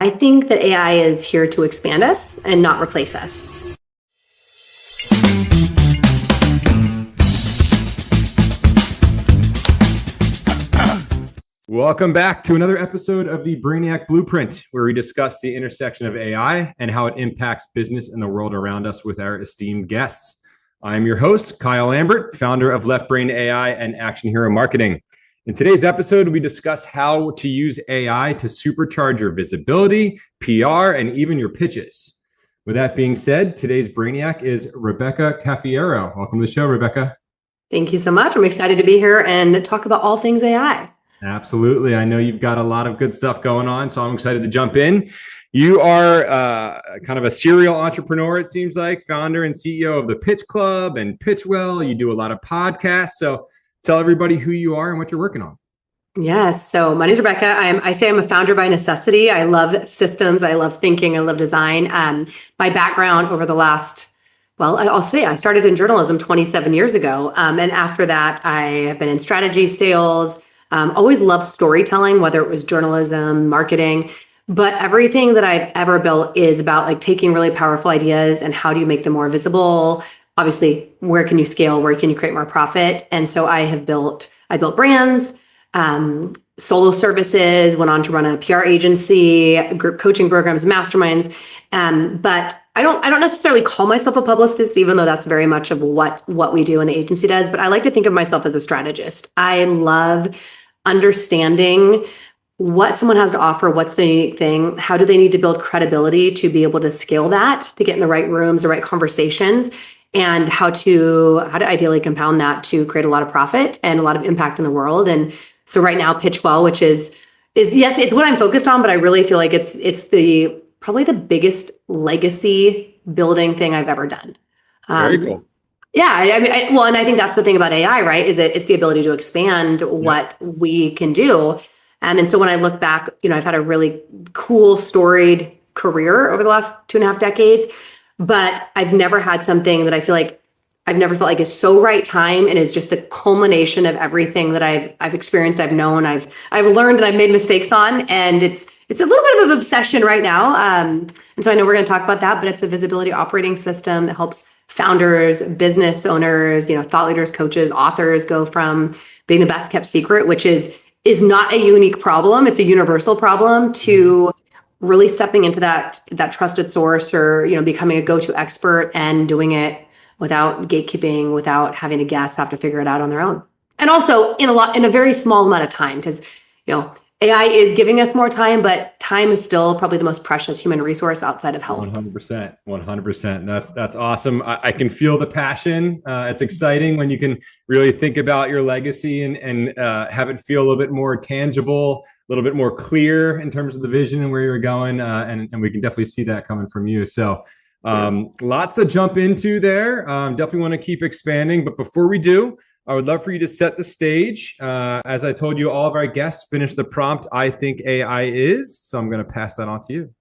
I think that AI is here to expand us and not replace us. Welcome back to another episode of the Brainiac Blueprint, where we discuss the intersection of AI and how it impacts business and the world around us with our esteemed guests. I'm your host, Kyle Lambert, founder of Left Brain AI and Action Hero Marketing. In today's episode, we discuss how to use AI to supercharge your visibility, PR, and even your pitches. With that being said, today's Brainiac is Rebecca Cafiero. Welcome to the show, Rebecca. Thank you so much. I'm excited to be here and talk about all things AI. Absolutely. I know you've got a lot of good stuff going on, so I'm excited to jump in. You are kind of a serial entrepreneur, it seems like, founder and CEO of the Pitch Club and PitchWell. You do a lot of podcasts. So tell everybody who you are and what you're working on. Yes. So my name is Rebecca. I say I'm a founder by necessity. I love systems. I love thinking. I love design. My background over the last, I'll say I started in journalism 27 years ago. And after that, I have been in strategy, sales, always loved storytelling, whether it was journalism, marketing. But everything that I've ever built is about like taking really powerful ideas and how do you make them more visible? Obviously, where can you scale? Where can you create more profit? And so I built brands, solo services, went on to run a PR agency, group coaching programs, masterminds. But I don't necessarily call myself a publicist, even though that's very much of what we do and the agency does. But I like to think of myself as a strategist. I love understanding what someone has to offer, what's the unique thing, how do they need to build credibility to be able to scale that, to get in the right rooms, the right conversations, and how to ideally compound that to create a lot of profit and a lot of impact in the world. And so right now, PitchWell, which is yes, it's what I'm focused on, but I really feel like it's probably the biggest legacy building thing I've ever done. Very cool. Yeah, and I think that's the thing about AI, right? Is that it's the ability to expand what we can do. And so when I look back, I've had a really cool, storied career over the last 2.5 decades. But I've never had something that I've never felt like is so right time and is just the culmination of everything that I've experienced, I've known, I've learned, and I've made mistakes on. And it's a little bit of an obsession right now. And so I know we're going to talk about that, but it's a visibility operating system that helps founders, business owners, thought leaders, coaches, authors go from being the best kept secret, which is not a unique problem. It's a universal problem, to really stepping into that trusted source, or becoming a go-to expert and doing it without gatekeeping, without having to have to figure it out on their own. And also in a very small amount of time, because AI is giving us more time, but time is still probably the most precious human resource outside of health. 100%. That's awesome. I can feel the passion. It's exciting when you can really think about your legacy and have it feel a little bit more tangible, a little bit more clear in terms of the vision and where you're going. And we can definitely see that coming from you. So lots to jump into there. Definitely want to keep expanding. But before we do, I would love for you to set the stage. As I told you, all of our guests finish the prompt, I think AI is. So I'm going to pass that on to you.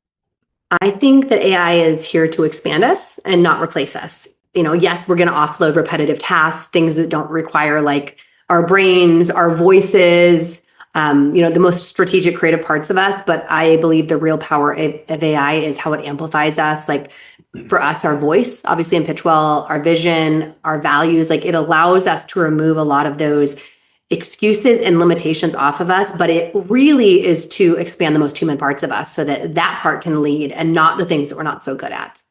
I think that AI is here to expand us and not replace us. Yes, we're going to offload repetitive tasks, things that don't require like our brains, our voices, the most strategic creative parts of us. But I believe the real power of AI is how it amplifies us. Like for us, our voice, obviously in PitchWell, our vision, our values, like it allows us to remove a lot of those excuses and limitations off of us. But it really is to expand the most human parts of us so that part can lead and not the things that we're not so good at.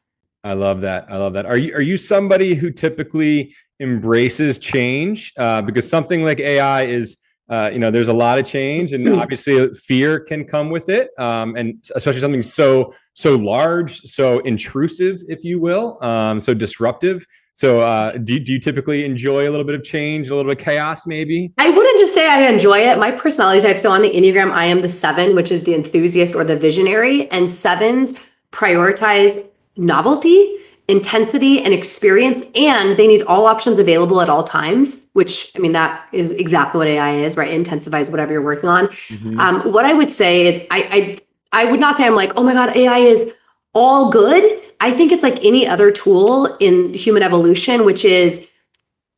I love that. Are you somebody who typically embraces change? Because something like AI is, there's a lot of change, and obviously fear can come with it. And especially something so large, so intrusive, if you will, so disruptive. So do you typically enjoy a little bit of change, a little bit of chaos, maybe? I wouldn't just say I enjoy it. My personality type, so on the Enneagram, I am the 7, which is the enthusiast or the visionary. And 7s prioritize novelty, intensity, and experience, and they need all options available at all times, which, that is exactly what AI is, right? It intensifies whatever you're working on. Mm-hmm. What I would say is I would not say I'm like, oh my God, AI is all good. I think it's like any other tool in human evolution, which is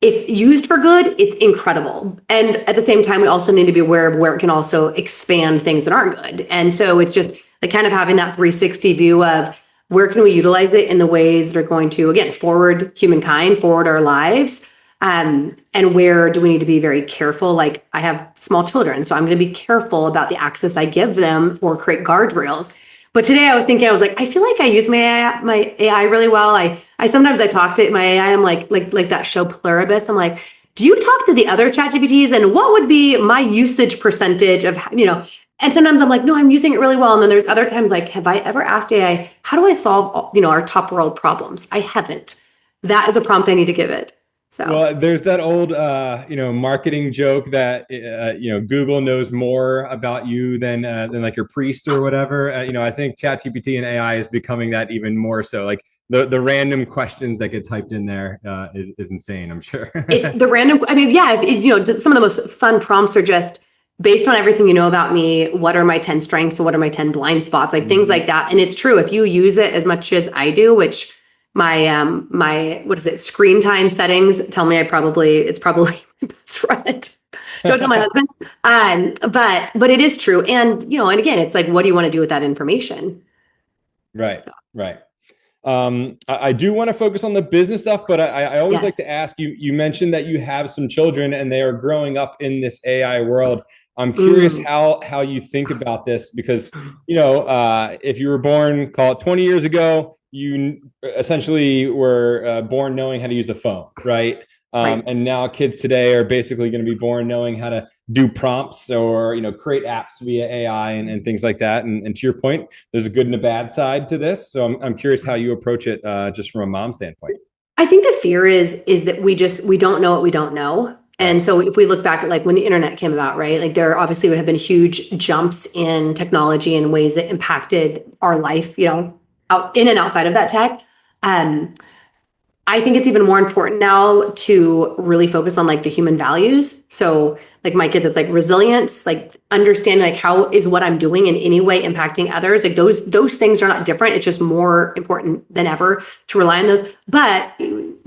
if used for good, it's incredible. And at the same time, we also need to be aware of where it can also expand things that aren't good. And so it's just like kind of having that 360 view of where can we utilize it in the ways that are going to, again, forward humankind, forward our lives. And where do we need to be very careful? Like I have small children, so I'm going to be careful about the access I give them or create guardrails. But today I was thinking, I was like, I feel like I use my AI really well. I sometimes I talk to my AI. I'm like that show Pluribus. I'm like, do you talk to the other ChatGPTs and what would be my usage percentage of, and sometimes I'm like, no, I'm using it really well. And then there's other times like, have I ever asked AI, how do I solve, our top world problems? I haven't. That is a prompt I need to give it. So. Well, there's that old, marketing joke that, Google knows more about you than like your priest or whatever. I think ChatGPT and AI is becoming that even more so. Like the random questions that get typed in there is insane, I'm sure. It's the random, some of the most fun prompts are just based on everything you know about me. What are my 10 strengths and what are my 10 blind spots? Like things like that. And it's true. If you use it as much as I do, which my screen time settings tell me it's probably my best friend. Don't tell my husband. But it is true. And, and again, it's like, what do you want to do with that information? Right. So. Right. I do want to focus on the business stuff, but I always like to ask you, you mentioned that you have some children and they are growing up in this AI world. I'm curious how you think about this because, if you were born, call it 20 years ago, you essentially were born knowing how to use a phone, right? Right. And now kids today are basically going to be born knowing how to do prompts or, create apps via AI and things like that. And to your point, there's a good and a bad side to this. So I'm curious how you approach it just from a mom standpoint. I think the fear is that we don't know what we don't know. And so if we look back at like when the internet came about, right? Like there obviously would have been huge jumps in technology in ways that impacted our life, out in and outside of that tech. I think it's even more important now to really focus on like the human values. So like my kids, it's like resilience, like understanding like how is what I'm doing in any way impacting others. Like those things are not different. It's just more important than ever to rely on those. But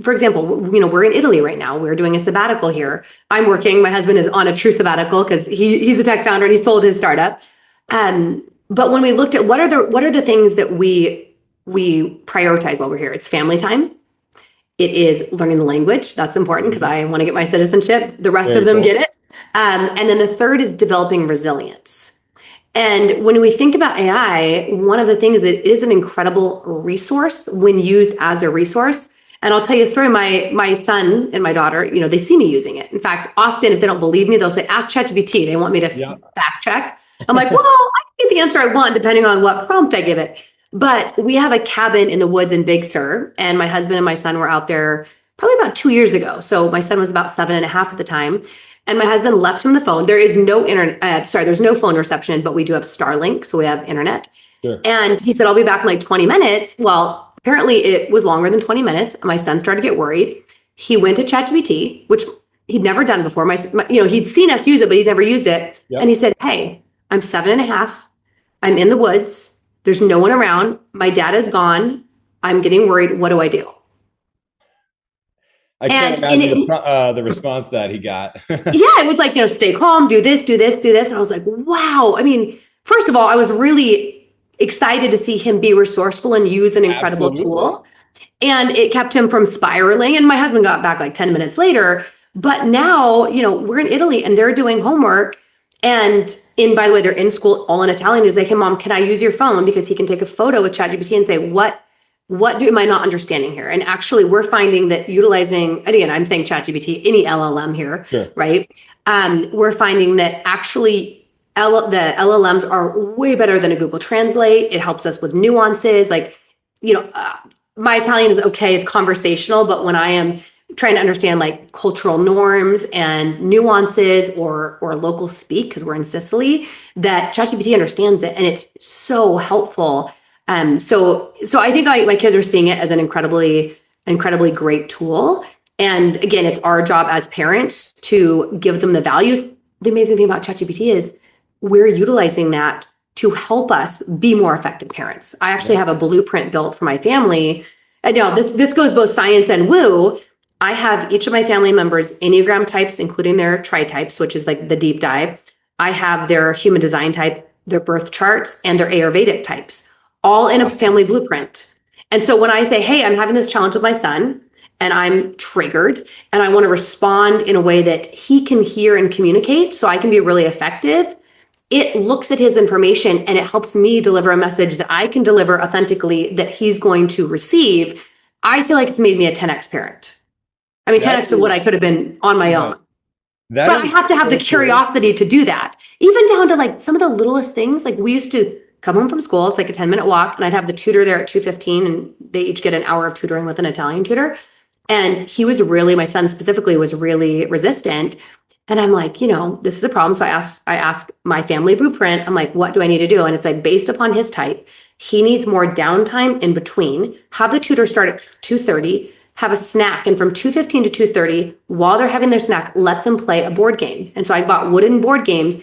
for example, we're in Italy right now. We're doing a sabbatical here. I'm working. My husband is on a true sabbatical because he's a tech founder and he sold his startup. But when we looked at what are the things that we prioritize while we're here, it's family time. It is learning the language. That's important because I want to get my citizenship. The rest of them get it. And then the third is developing resilience. And when we think about AI, one of the things that is an incredible resource when used as a resource. And I'll tell you a story. My son and my daughter, they see me using it. In fact, often if they don't believe me, they'll say, ask ChatGPT. They want me to fact check. I'm like, well, I can get the answer I want depending on what prompt I give it. But we have a cabin in the woods in Big Sur, and my husband and my son were out there probably about 2 years ago. So my son was about 7.5 at the time, and my husband left him the phone. There is no internet. There's no phone reception, but we do have Starlink, so we have internet. Sure. And he said, "I'll be back in like 20 minutes." Well, apparently it was longer than 20 minutes. My son started to get worried. He went to ChatGPT, which he'd never done before. He'd seen us use it, but he'd never used it. Yep. And he said, "Hey, I'm 7.5. I'm in the woods. There's no one around. My dad is gone. I'm getting worried. What do I do?" I can't imagine the response that he got. It was like, stay calm, do this. And I was like, wow. I mean, first of all, I was really excited to see him be resourceful and use an incredible tool. And it kept him from spiraling. And my husband got back like 10 minutes later. But now, we're in Italy and they're doing homework. And by the way, they're in school all in Italian. He's like, "Hey, Mom, can I use your phone?" Because he can take a photo with ChatGPT and say, what am I not understanding here? And actually, we're finding that utilizing, and again, I'm saying ChatGPT, any LLM here, sure. Right? We're finding that actually the LLMs are way better than a Google Translate. It helps us with nuances. Like, my Italian is okay. It's conversational, but when I am trying to understand like cultural norms and nuances or local speak, because we're in Sicily, that ChatGPT understands it and it's so helpful. So I think my kids are seeing it as an incredibly great tool. And again, it's our job as parents to give them the values. The amazing thing about ChatGPT is we're utilizing that to help us be more effective parents. I actually have a blueprint built for my family. And this goes both science and woo. I have each of my family members' Enneagram types, including their tri-types, which is like the deep dive. I have their human design type their birth charts, and their Ayurvedic types, all in a family blueprint. And so when I say, hey, I'm having this challenge with my son and I'm triggered and I want to respond in a way that he can hear and communicate so I can be really effective, it looks at his information and it helps me deliver a message that I can deliver authentically that he's going to receive. I feel like it's made me a 10x parent. I mean, 10x of what I could have been on my own. But I have to have the curiosity to do that. Even down to like some of the littlest things. Like we used to come home from school. It's like a 10-minute walk. And I'd have the tutor there at 2:15 and they each get an hour of tutoring with an Italian tutor. And he was really, my son specifically was really resistant. And I'm like, this is a problem. So I asked my family blueprint. I'm like, what do I need to do? And it's like, based upon his type, he needs more downtime in between. Have the tutor start at 2:30, have a snack. And from 2:15 to 2:30, while they're having their snack, let them play a board game. And so I bought wooden board games.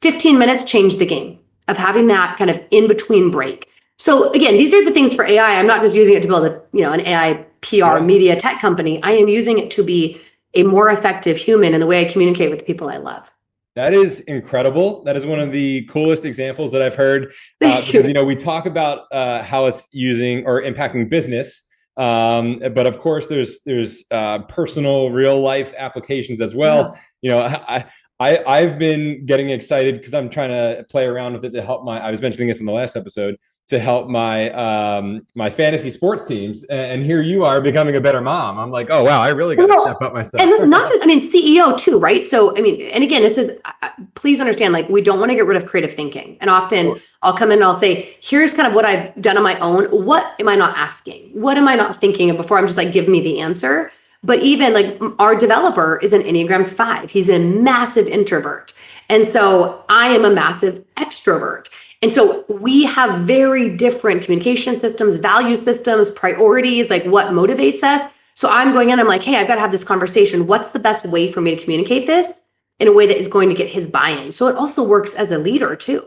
15 minutes changed the game of having that kind of in between break. So again, these are the things for AI. I'm not just using it to build an AI PR media tech company. I am using it to be a more effective human in the way I communicate with the people I love. That is incredible. That is one of the coolest examples that I've heard. Because, we talk about how it's using or impacting business. But of course, there's personal, real life applications as well. Yeah. I've been getting excited because I'm trying to play around with it to help I was mentioning this in the last episode, to help my my fantasy sports teams. And here you are becoming a better mom. I'm like, oh, wow, I really got to step up my stuff. And this is not just, CEO too, right? So, and again, this is, please understand, like, we don't want to get rid of creative thinking. And often I'll come in and I'll say, here's kind of what I've done on my own. What am I not asking? What am I not thinking of before I'm just like, give me the answer? But even like our developer is an Enneagram 5. He's a massive introvert. And so I am a massive extrovert. And so we have very different communication systems, value systems, priorities, like what motivates us. So I'm going in, I'm like, hey, I've got to have this conversation. What's the best way for me to communicate this in a way that is going to get his buy-in? So it also works as a leader too.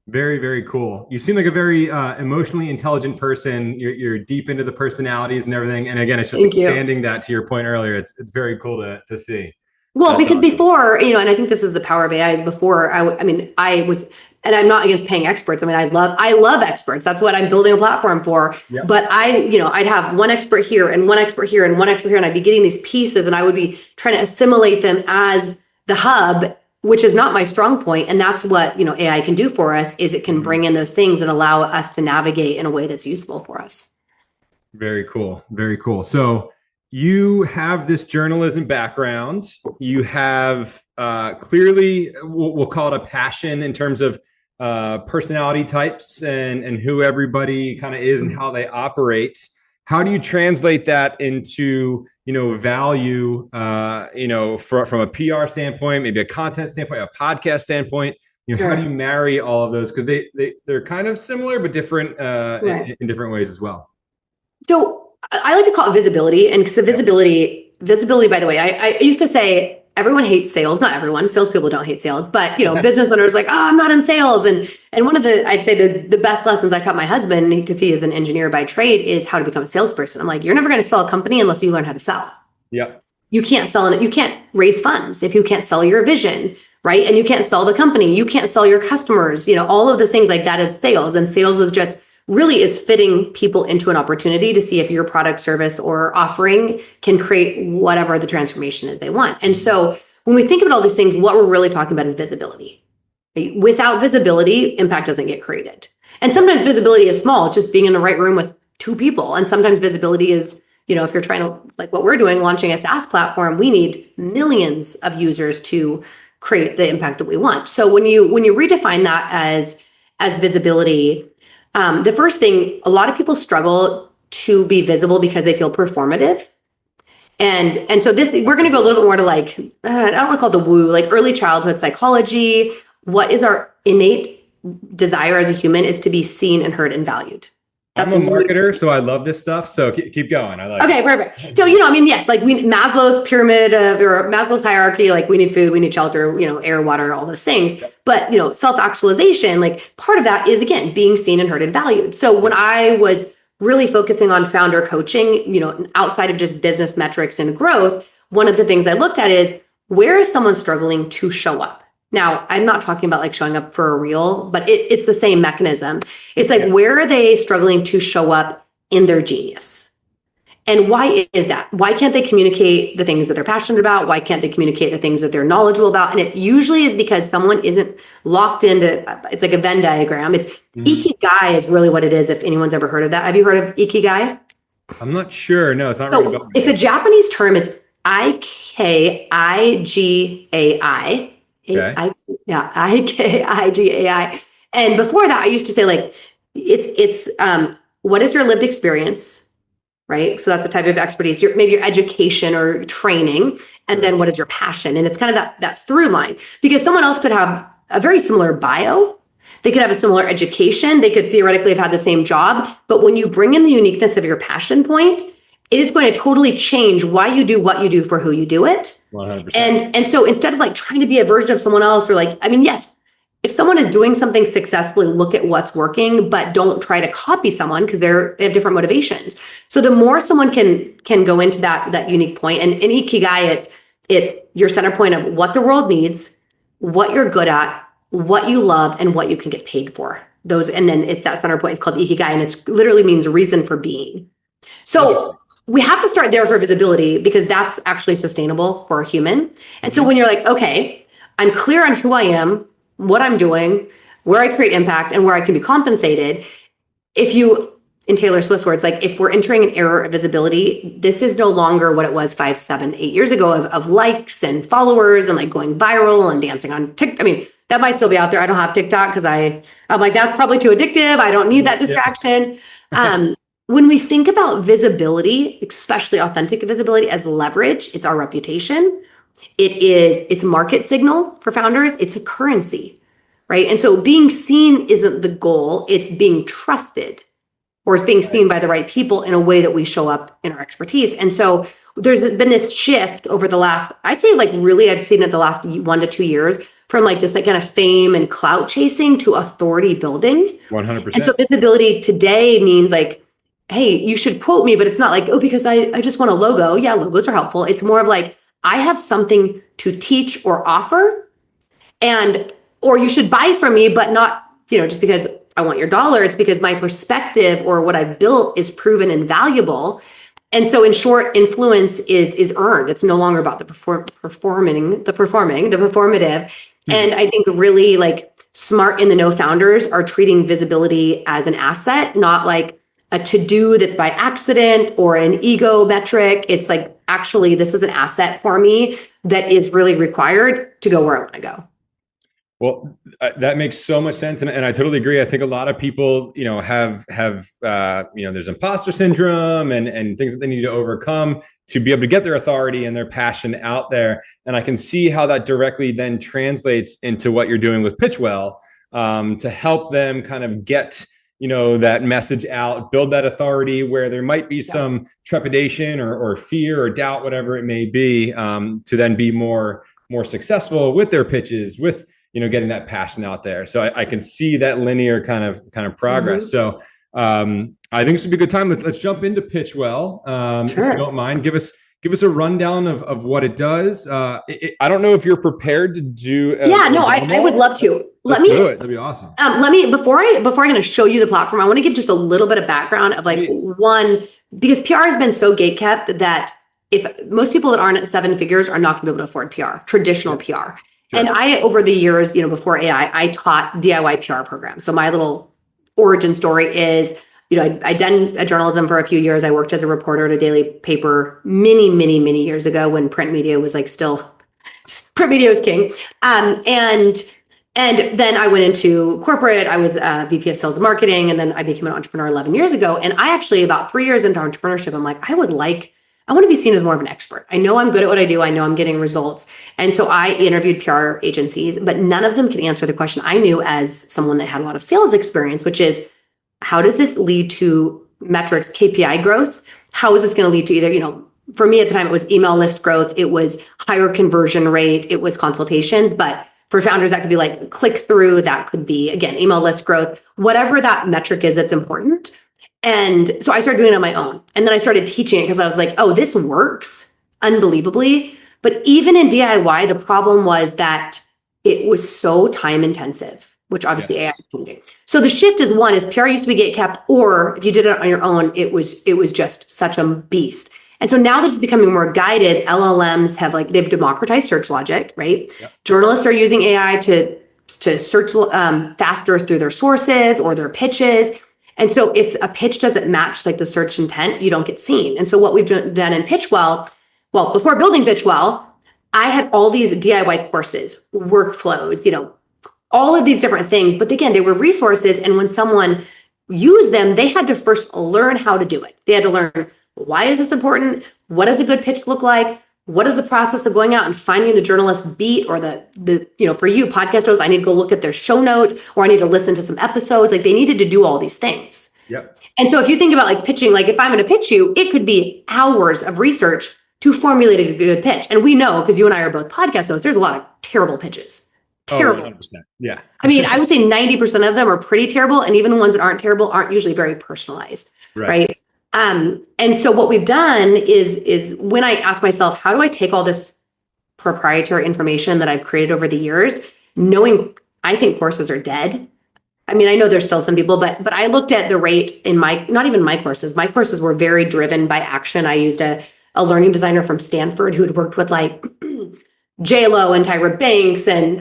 Very, very cool. You seem like a very emotionally intelligent person. You're deep into the personalities and everything. And again, it's just expanding that to your point earlier. It's very cool to see. Well, because awesome. Before, and I think this is the power of AI is before I was, and I'm not against paying experts. I love experts. That's what I'm building a platform for. Yep. But I'd have one expert here and one expert here and one expert here. And I'd be getting these pieces and I would be trying to assimilate them as the hub, which is not my strong point. And that's what, AI can do for us is it can bring in those things and allow us to navigate in a way that's useful for us. Very cool. Very cool. So you have this journalism background. You have clearly, we'll call it a passion in terms of personality types and who everybody kind of is and how they operate. How do you translate that into, value, from a PR standpoint, maybe a content standpoint, a podcast standpoint? How do you marry all of those? Because they're kind of similar, but different in different ways as well. So I like to call it visibility. And so visibility, by the way, I used to say everyone hates sales. Not everyone. Salespeople don't hate sales. But, business owners like, I'm not in sales. And one of I'd say the best lessons I taught my husband, because he is an engineer by trade, is how to become a salesperson. I'm like, you're never going to sell a company unless you learn how to sell. Yep. You can't sell it. You can't raise funds if you can't sell your vision, right? And you can't sell the company. You can't sell your customers. All of the things like that is sales. And sales is just really is fitting people into an opportunity to see if your product, service, or offering can create whatever the transformation that they want. And so when we think about all these things, what we're really talking about is visibility. Right? Without visibility, impact doesn't get created. And sometimes visibility is small, it's just being in the right room with two people. And sometimes visibility is, if you're trying to, like what we're doing, launching a SaaS platform, we need millions of users to create the impact that we want. So when you redefine that as visibility, the first thing, a lot of people struggle to be visible because they feel performative. And so we're going to go a little bit more to I don't want to call it the woo, like early childhood psychology. What is our innate desire as a human is to be seen and heard and valued. I'm a marketer, so I love this stuff. So keep going. I like it. Perfect. So, yes, like Maslow's pyramid or Maslow's hierarchy, like we need food, we need shelter, air, water, all those things. But, self-actualization, like part of that is, again, being seen and heard and valued. So when I was really focusing on founder coaching, outside of just business metrics and growth, one of the things I looked at is where is someone struggling to show up? Now, I'm not talking about like showing up for a reel, but it's the same mechanism. It's like, where are they struggling to show up in their genius? And why is that? Why can't they communicate the things that they're passionate about? Why can't they communicate the things that they're knowledgeable about? And it usually is because someone isn't locked into, it's like a Venn diagram. It's Ikigai is really what it is. If anyone's ever heard of that. Have you heard of Ikigai? I'm not sure. No, it's not So ringing a bell. it's a Japanese term. It's Ikigai. Okay. Ikigai. And before that, I used to say like, it's what is your lived experience, right? So that's a type of expertise, maybe your education or training, and then what is your passion? And it's kind of that through line, because someone else could have a very similar bio. They could have a similar education. They could theoretically have had the same job. But when you bring in the uniqueness of your passion point, it is going to totally change why you do what you do for who you do it. 100%. And so instead of like trying to be a version of someone else, or like, I mean, yes, if someone is doing something successfully, look at what's working, but don't try to copy someone, because they have different motivations. So the more someone can go into that unique point, and in Ikigai, it's your center point of what the world needs, what you're good at, what you love, and what you can get paid for. Those, and then it's that center point. It's called Ikigai, and it literally means reason for being. So we have to start there for visibility, because that's actually sustainable for a human. And so when you're like, okay, I'm clear on who I am, what I'm doing, where I create impact, and where I can be compensated. If you, in Taylor Swift's words, like if we're entering an era of visibility, this is no longer what it was 5, 7, 8 years ago of likes and followers and like going viral and dancing on TikTok. I mean, that might still be out there. I don't have TikTok because I'm like, that's probably too addictive. I don't need that distraction. When we think about visibility, especially authentic visibility as leverage, it's our reputation. It's market signal for founders. It's a currency, right? And so being seen isn't the goal. It's being trusted, or it's being seen by the right people in a way that we show up in our expertise. And so there's been this shift over the last, I'd say like really, I've seen it the last 1 to 2 years, from like this like kind of fame and clout chasing to authority building. 100%. And so visibility today means like, hey, you should quote me, but it's not like, oh, because I just want a logo. Yeah, logos are helpful. It's more of like, I have something to teach or offer, or you should buy from me, but not, just because I want your dollar. It's because my perspective or what I've built is proven and valuable. And so in short, influence is earned. It's no longer about the performative. And I think really like smart in the know founders are treating visibility as an asset, not like a to-do that's by accident or an ego metric. It's like, actually, this is an asset for me that is really required to go where I want to go. Well, that makes so much sense. And I totally agree. I think a lot of people, have there's imposter syndrome and things that they need to overcome to be able to get their authority and their passion out there. And I can see how that directly then translates into what you're doing with PitchWell, to help them kind of get that message out, build that authority where there might be some trepidation or fear or doubt, whatever it may be, to then be more successful with their pitches, with, getting that passion out there. So I can see that linear kind of progress. So I think this would be a good time. Let's jump into PitchWell. Sure. If you don't mind, give us a rundown of what it does. I don't know if you're prepared to do. I would love to. Let's do it. That'd be awesome. Before I'm going to show you the platform, I want to give just a little bit of background of like one, because PR has been so gatekept that if most people that aren't at 7 figures are not going to be able to afford PR, traditional PR. Sure. And I, over the years, before AI, I taught DIY PR programs. So my little origin story is, I'd done journalism for a few years. I worked as a reporter at a daily paper many, many, many years ago when print media was like print media was king. And then I went into corporate. I was a VP of sales and marketing, and then I became an entrepreneur 11 years ago. And I actually, about 3 years into entrepreneurship, I'm like, I want to be seen as more of an expert. I know I'm good at what I do. I know I'm getting results. And so I interviewed PR agencies, but none of them could answer the question I knew as someone that had a lot of sales experience, which is, how does this lead to metrics, KPI growth? How is this going to lead to either, for me at the time, it was email list growth. It was higher conversion rate. It was consultations. But for founders, that could be like click through. That could be, again, email list growth, whatever that metric is, that's important. And so I started doing it on my own. And then I started teaching it because I was like, oh, this works unbelievably. But even in DIY, the problem was that it was so time intensive, which obviously AI can do. So the shift is one is PR used to be gatekept, or if you did it on your own, it was just such a beast. And so now that it's becoming more guided, LLMs have they've democratized search logic, right? Yep. Journalists are using AI to search faster through their sources or their pitches. And so if a pitch doesn't match the search intent, you don't get seen. And so what we've done in PitchWell, well, before building PitchWell, I had all these DIY courses, workflows, all of these different things. But again, they were resources. And when someone used them, they had to first learn how to do it. They had to learn, why is this important? What does a good pitch look like? What is the process of going out and finding the journalist beat, or the for you podcast hosts, I need to go look at their show notes, or I need to listen to some episodes. They needed to do all these things. Yep. And so if you think about pitching, if I'm going to pitch you, it could be hours of research to formulate a good pitch. And we know, because you and I are both podcast hosts, there's a lot of terrible pitches. Terrible. 100%. Yeah. I mean, I would say 90% of them are pretty terrible. And even the ones that aren't terrible aren't usually very personalized. Right. And so what we've done is when I ask myself, how do I take all this proprietary information that I've created over the years, knowing I think courses are dead. I mean, I know there's still some people, but I looked at the rate in not even my courses. My courses were very driven by action. I used a learning designer from Stanford who had worked with J-Lo and Tyra Banks and,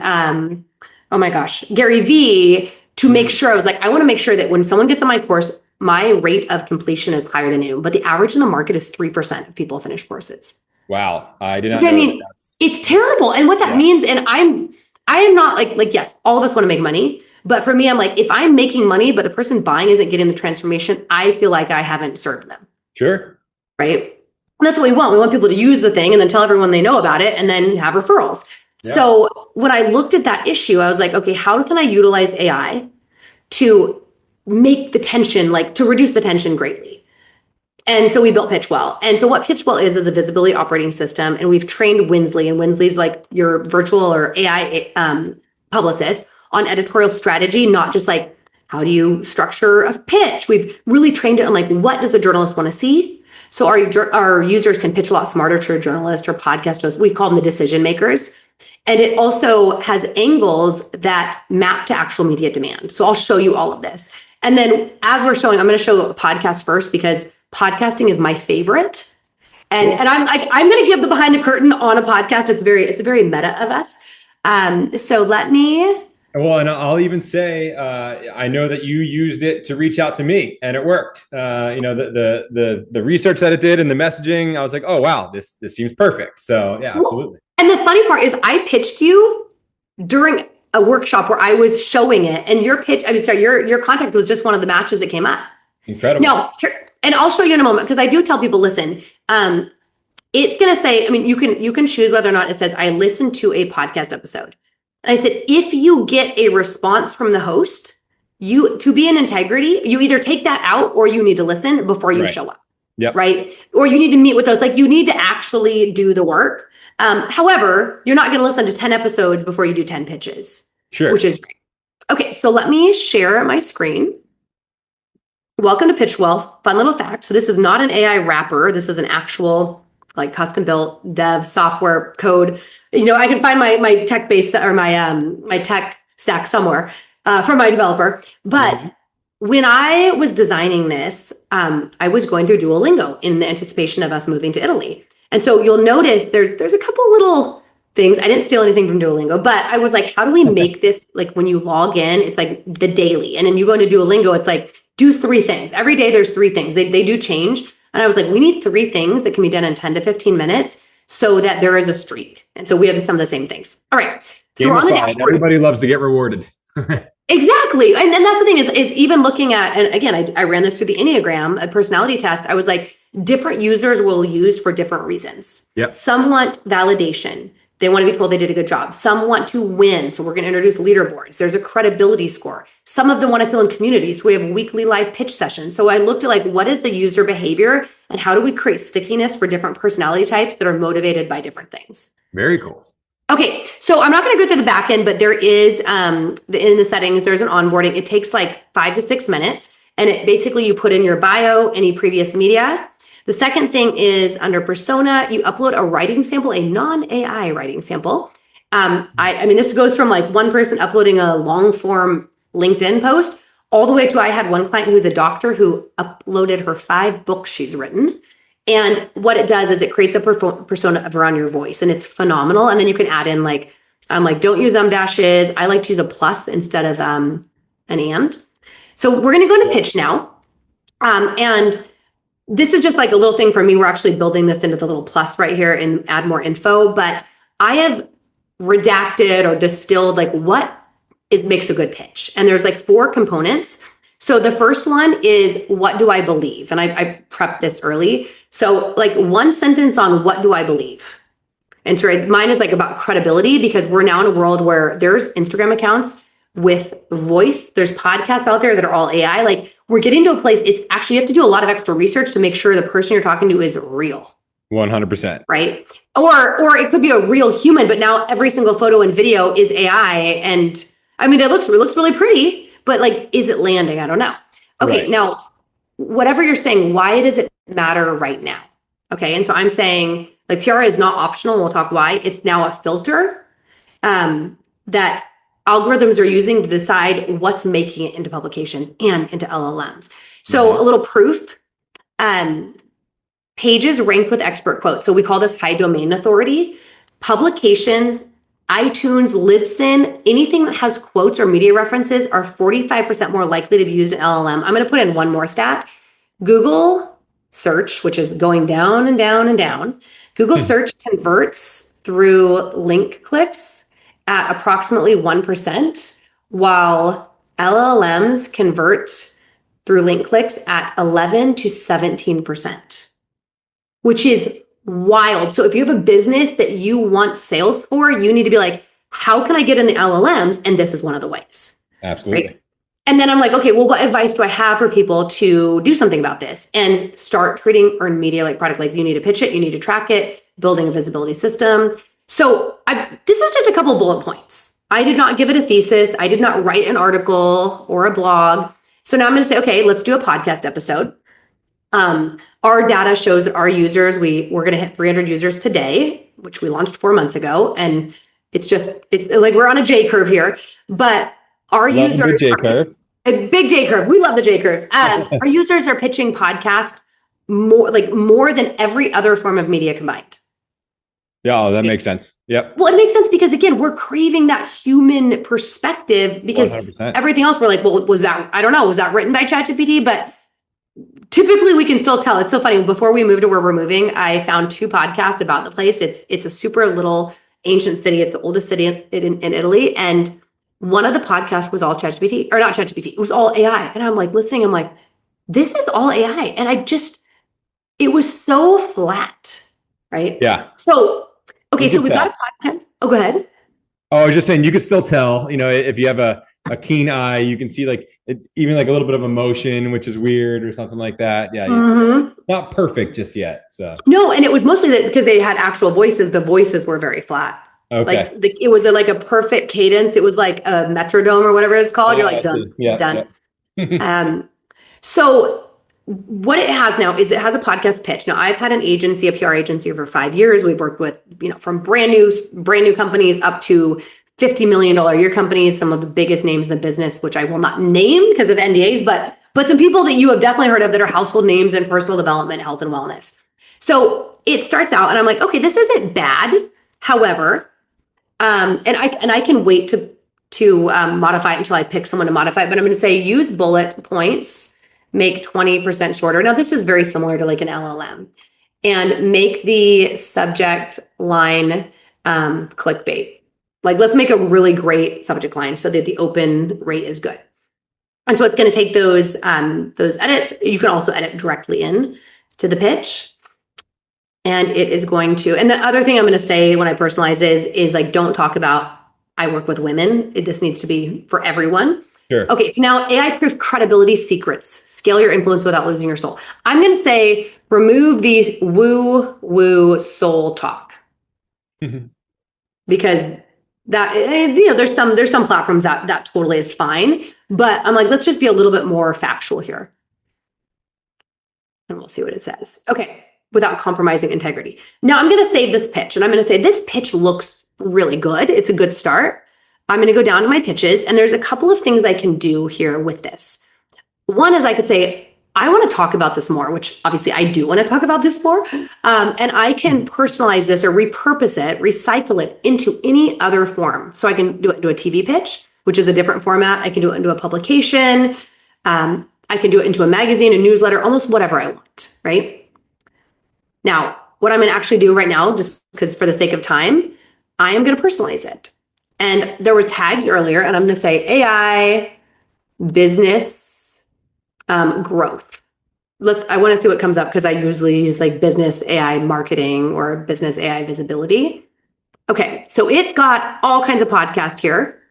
oh my gosh, Gary Vee, to make sure. I was I want to make sure that when someone gets on my course, my rate of completion is higher than you, but the average in the market is 3% of people finish courses. Wow. I did not know. I mean, it's terrible. And what that means, and I am not yes, all of us want to make money, but for me, I'm if I'm making money, but the person buying isn't getting the transformation, I feel like I haven't served them. Sure. Right. And that's what we want. We want people to use the thing and then tell everyone they know about it and then have referrals. Yeah. So when I looked at that issue, I was okay, how can I utilize AI to make the tension, to reduce the tension greatly? And so we built PitchWell. And so what PitchWell is a visibility operating system. And we've trained Winsley, and Winsley's your virtual or AI publicist on editorial strategy, not just how do you structure a pitch? We've really trained it on what does a journalist want to see? So our users can pitch a lot smarter to a journalist or podcast host. We call them the decision makers. And it also has angles that map to actual media demand. So I'll show you all of this. And then as we're showing, I'm going to show a podcast first because podcasting is my favorite. And I'm going to give the behind the curtain on a podcast. It's a very meta of us. So let me. Well, and I'll even say, I know that you used it to reach out to me, and it worked. The research that it did and the messaging, I was oh wow, this seems perfect. So yeah, absolutely. And the funny part is, I pitched you during a workshop where I was showing it, and your contact was just one of the matches that came up. Incredible. Now, and I'll show you in a moment, because I do tell people, listen, it's going to say, I mean, you can choose whether or not it says, I listened to a podcast episode. And I said, if you get a response from the host, to be in integrity, you either take that out or you need to listen before you show up. Yep. Right. Or you need to meet with those. You need to actually do the work. However, you're not going to listen to 10 episodes before you do 10 pitches. Sure. Which is great. Okay. So let me share my screen. Welcome to PitchWell. Fun little fact. So this is not an AI wrapper. This is an actual custom built dev software code. I can find my tech base or my tech stack somewhere from my developer. But when I was designing this, I was going through Duolingo in the anticipation of us moving to Italy. And so you'll notice there's a couple little things. I didn't steal anything from Duolingo, but I was how do we make this when you log in, it's the daily. And then you go into Duolingo, it's do 3 things. Every day there's 3 things. They do change. And I was we need 3 things that can be done in 10 to 15 minutes so that there is a streak. And so we have some of the same things. All right. So we're on the dashboard. Everybody loves to get rewarded. Exactly. And that's the thing is even looking at, and again, I ran this through the Enneagram, a personality test. I was different users will use for different reasons. Yep. Some want validation. They want to be told they did a good job. Some want to win. So we're going to introduce leaderboards. There's a credibility score. Some of them want to feel in community. So we have weekly live pitch sessions. So I looked at what is the user behavior and how do we create stickiness for different personality types that are motivated by different things. Very cool. Okay. So I'm not going to go through the back end, but there is in the settings, there's an onboarding. It takes 5 to 6 minutes. And it basically, you put in your bio, any previous media. The second thing is under persona, you upload a writing sample, a non-AI writing sample. I mean, this goes from like one person uploading a long form LinkedIn post all the way to I had one client who was a doctor who uploaded her 5 books she's written. And what it does is it creates a persona around your voice, and it's phenomenal. And then you can add in like, I'm like, don't use dashes. I like to use a plus instead of an and. So we're going to go to pitch now. And this is just like a little thing for me. We're actually building this into the little plus right here and add more info. But I have redacted or distilled like what makes a good pitch. And there's like 4 components. So the first one is, what do I believe? And I prepped this early. So like one sentence on what do I believe? And so mine is like about credibility, because we're now in a world where there's Instagram accounts with voice. There's podcasts out there that are all AI. Like we're getting to a place, it's actually, you have to do a lot of extra research to make sure the person you're talking to is real. 100%. Right. Or it could be a real human, but now every single photo and video is AI. And I mean, it looks really pretty, but like, is it landing? I don't know. Okay. Right. Now, whatever you're saying, why does it matter right now? Okay. And so I'm saying like PR is not optional. We'll talk why. It's now a filter that algorithms are using to decide what's making it into publications and into LLMs. So a little proof, pages ranked with expert quotes. So we call this high domain authority. Publications, iTunes, Libsyn, anything that has quotes or media references are 45% more likely to be used in LLM. I'm going to put in one more stat. Google search, which is going down and down and down. Google search converts through link clicks at approximately 1%, while LLMs convert through link clicks at 11 to 17%, which is wild. So if you have a business that you want sales for, you need to be like, how can I get in the LLMs? And this is one of the ways. Absolutely. Right? And then I'm like, okay, well, what advice do I have for people to do something about this and start treating earned media like product? Like you need to pitch it, you need to track it, building a visibility system. So this is just a couple bullet points. I did not give it a thesis. I did not write an article or a blog. So now I'm going to say, okay, let's do a podcast episode. Our data shows that our users, we're going to hit 300 users today, which we launched 4 months ago. And it's like we're on a J curve here, but our users, a J curve. A big J curve. We love the J curves. Our users are pitching podcast more than every other form of media combined. Yeah, that makes sense. Yep. Well, it makes sense because again, we're craving that human perspective, because 100%. Everything else we're like, well, was that written by ChatGPT? But typically we can still tell. It's so funny. Before we moved to where we're moving, I found 2 podcasts about the place. It's a super little ancient city. It's the oldest city in Italy. And one of the podcasts was all ChatGPT, or not ChatGPT. It was all AI. And I'm like listening. I'm like, this is all AI. And it was so flat. Right. Yeah. So, okay. So we've got a podcast. Oh, go ahead. Oh, I was just saying, you can still tell, if you have a keen eye, you can see even like a little bit of emotion, which is weird or something like that. Yeah. It's not perfect just yet. So no. And it was mostly that because they had actual voices, the voices were very flat. Okay. Like it was like a perfect cadence. It was like a metronome or whatever it's called. You're like, done, done. Yeah. So what it has now is it has a podcast pitch. Now I've had an agency, a PR agency for 5 years. We've worked with, from brand new companies up to $50 million a year companies, some of the biggest names in the business, which I will not name because of NDAs, but some people that you have definitely heard of that are household names in personal development, health and wellness. So it starts out and I'm like, okay, this isn't bad. However, and I can wait to modify it until I pick someone to modify it, but I'm going to say use bullet points, make 20% shorter. Now this is very similar to like an LLM, and make the subject line clickbait. Like let's make a really great subject line so that the open rate is good. And so it's going to take those edits. You can also edit directly in to the pitch. And it is going to, and the other thing I'm going to say when I personalize is like, don't talk about, I work with women. This needs to be for everyone. Sure. Okay. So now AI-proof credibility secrets, scale your influence without losing your soul. I'm going to say, remove the woo soul talk. Because that, there's some platforms that totally is fine, but I'm like, let's just be a little bit more factual here. And we'll see what it says. Okay. Without compromising integrity. Now I'm going to save this pitch and I'm going to say this pitch looks really good. It's a good start. I'm going to go down to my pitches, and there's a couple of things I can do here with this. One is I could say, I want to talk about this more, which obviously I do want to talk about this more. And I can personalize this or repurpose it, recycle it into any other form. So I can do it into a TV pitch, which is a different format. I can do it into a publication. I can do it into a magazine, a newsletter, almost whatever I want, right? Now, what I'm going to actually do right now, just because for the sake of time, I am going to personalize it. And there were tags earlier, and I'm going to say AI, business, growth. I want to see what comes up because I usually use like business AI marketing or business AI visibility. Okay, so it's got all kinds of podcasts here.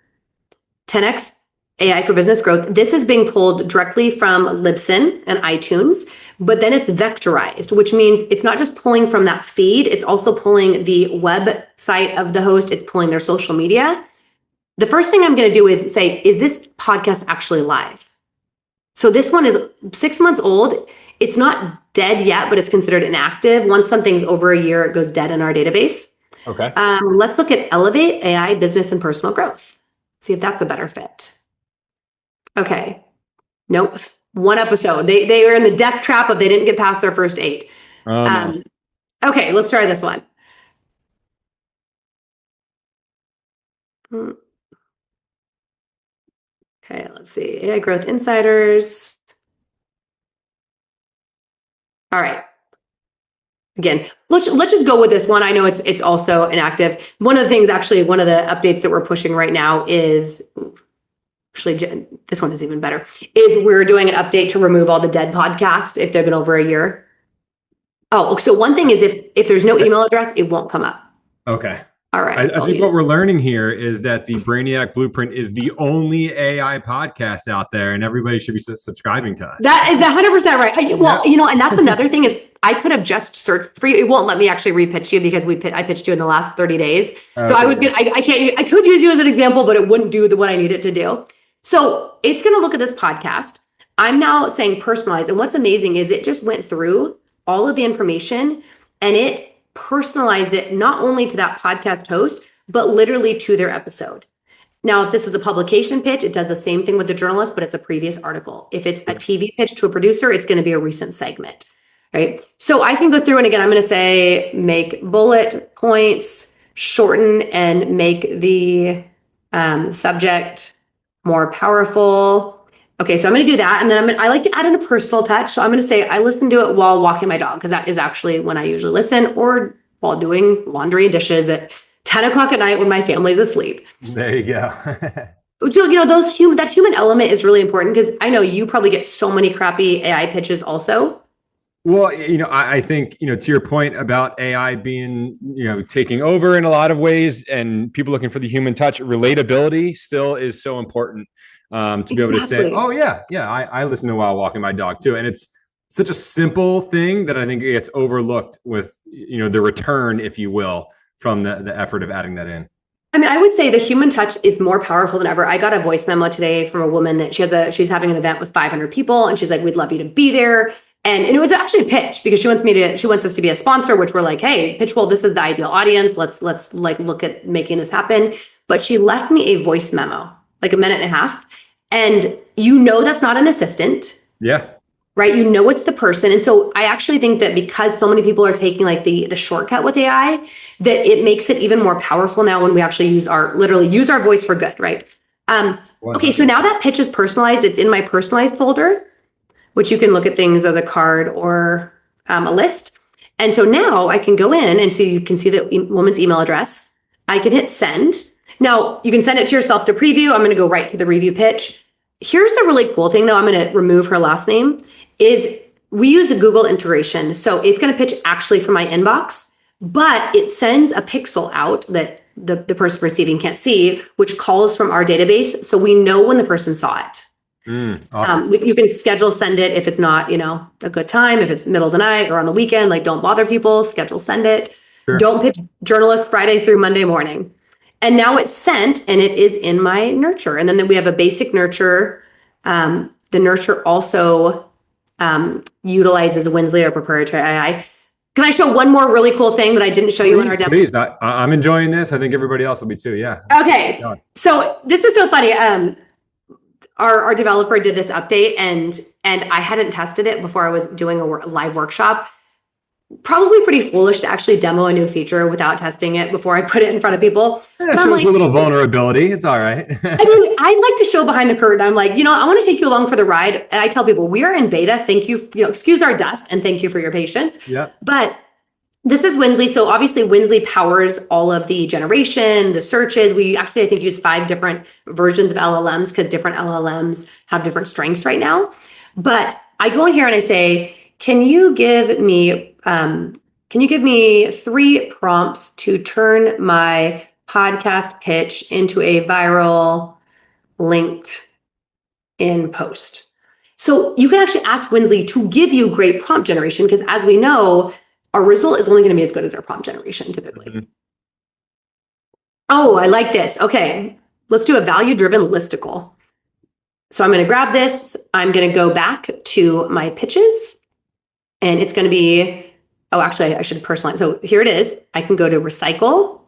10x AI for business growth. This is being pulled directly from Libsyn and iTunes, but then it's vectorized, which means it's not just pulling from that feed, it's also pulling the website of the host, it's pulling their social media. The first thing I'm going to do is say, is this podcast actually live? So this one is 6 months old. It's not dead yet, but it's considered inactive. Once something's over a year, it goes dead in our database. Okay. Let's look at Elevate AI Business and Personal Growth. See if that's a better fit. Okay. Nope. One episode. They were in the death trap of they didn't get past their first 8. No. Okay, let's try this one. Okay, let's see. AI Growth Insiders. All right. Again, let's just go with this one. I know it's also inactive. One of the things, actually, one of the updates that we're pushing right now is, actually, this one is even better, is we're doing an update to remove all the dead podcasts if they've been over a year. Oh, so one thing is if there's no email address, it won't come up. Okay. All right. I think what we're learning here is that the Brainiac Blueprint is the only AI podcast out there, and everybody should be subscribing to us. That is 100% right. Well, and that's another thing is I could have just searched for you. It won't let me actually repitch you because I pitched you in the last 30 days. So I could use you as an example, but it wouldn't do what I need it to do. So it's going to look at this podcast. I'm now saying personalized. And what's amazing is it just went through all of the information and it personalized it not only to that podcast host, but literally to their episode. Now, if this is a publication pitch, it does the same thing with the journalist, but it's a previous article. If it's a TV pitch to a producer, it's going to be a recent segment, right? So I can go through and again, I'm going to say, make bullet points, shorten and make the subject more powerful. Okay, so I'm going to do that. And then I like to add in a personal touch. So I'm going to say, I listen to it while walking my dog, because that is actually when I usually listen, or while doing laundry and dishes at 10 o'clock at night when my family's asleep. There you go. So, that human element is really important because I know you probably get so many crappy AI pitches also. Well, I think, to your point about AI being, taking over in a lot of ways and people looking for the human touch, relatability still is so important. To be able to say, oh yeah, I listen to while walking my dog too. And it's such a simple thing that I think it gets overlooked with, the return, if you will, from the effort of adding that in. I mean, I would say the human touch is more powerful than ever. I got a voice memo today from a woman that she's having an event with 500 people and she's like, we'd love you to be there. And it was actually a pitch because she wants us to be a sponsor, which we're like, hey, PitchWell, this is the ideal audience. Let's like look at making this happen. But she left me a voice memo, like a minute and a half. And that's not an assistant. Yeah. Right. It's the person. And so I actually think that because so many people are taking like the shortcut with AI, that it makes it even more powerful now when we actually use our voice for good. Right. Okay. So now that pitch is personalized, it's in my personalized folder, which you can look at things as a card or a list. And so now I can go in and so you can see the woman's email address. I can hit send. Now, you can send it to yourself to preview. I'm going to go right to the review pitch. Here's the really cool thing, though. I'm going to remove her last name. Is we use a Google integration. So it's going to pitch actually from my inbox, but it sends a pixel out that the person receiving can't see, which calls from our database. So we know when the person saw it. Awesome. You can schedule send it if it's not, a good time, if it's middle of the night or on the weekend, like don't bother people, schedule send it. Sure. Don't pitch journalists Friday through Monday morning. And now it's sent and it is in my nurture. And then we have a basic nurture. The nurture also utilizes Winsley, our proprietary AI. Can I show one more really cool thing that I didn't show you in our demo? Please, I'm enjoying this. I think everybody else will be too. Yeah. Okay. So this is so funny. Our developer did this update and I hadn't tested it before I was doing a live workshop. Probably pretty foolish to actually demo a new feature without testing it before I put it in front of people. Yeah, shows a little vulnerability. It's all right. I mean, I like to show behind the curtain. I'm like, I want to take you along for the ride. And I tell people we are in beta. Thank you. Excuse our dust and thank you for your patience. Yeah. But this is Winsley. So obviously Winsley powers all of the generation, the searches. We actually, I think, use 5 different versions of LLMs because different LLMs have different strengths right now. But I go in here and I say, can you give me 3 prompts to turn my podcast pitch into a viral linked in post? So you can actually ask Winsley to give you great prompt generation because as we know, our result is only going to be as good as our prompt generation typically. Mm-hmm. Oh, I like this. Okay, let's do a value-driven listicle. So I'm going to grab this. I'm going to go back to my pitches and it's going to be, oh, actually I should personalize. So here it is. I can go to recycle.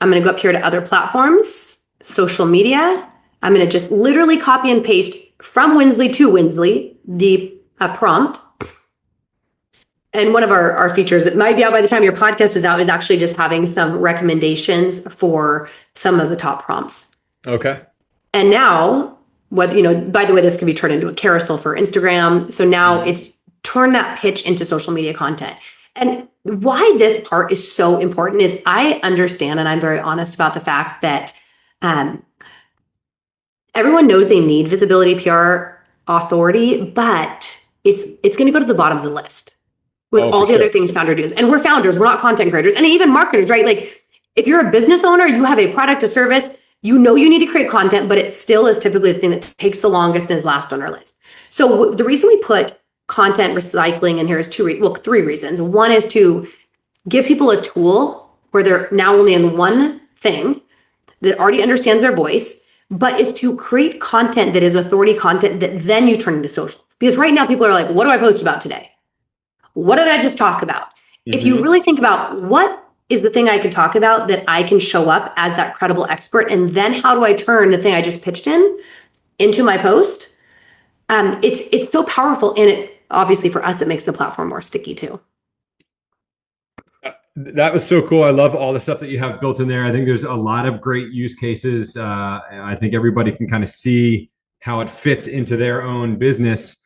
I'm going to go up here to other platforms, social media. I'm going to just literally copy and paste from Winsley to Winsley, the prompt. And one of our features that might be out by the time your podcast is out is actually just having some recommendations for some of the top prompts. Okay. And now, by the way, this can be turned into a carousel for Instagram. So now it's turn that pitch into social media content. And why this part is so important is I understand, and I'm very honest about the fact that everyone knows they need visibility, PR, authority, but it's going to go to the bottom of the list with all the other things founder does. And we're founders, we're not content creators, and even marketers, right? Like if you're a business owner, you have a product, a service, you need to create content, but it still is typically the thing that takes the longest and is last on our list. So the reason we put content recycling in here is 3 reasons. One is to give people a tool where they're now only in one thing that already understands their voice, but is to create content that is authority content that then you turn into social. Because right now people are like, what do I post about today? What did I just talk about? Mm-hmm. If you really think about what is the thing I can talk about that I can show up as that credible expert, and then how do I turn the thing I just pitched into my post? It's so powerful, and it obviously for us it makes the platform more sticky too. That was so cool. I love all the stuff that you have built in there. I think there's a lot of great use cases. And I think everybody can kind of see how it fits into their own business.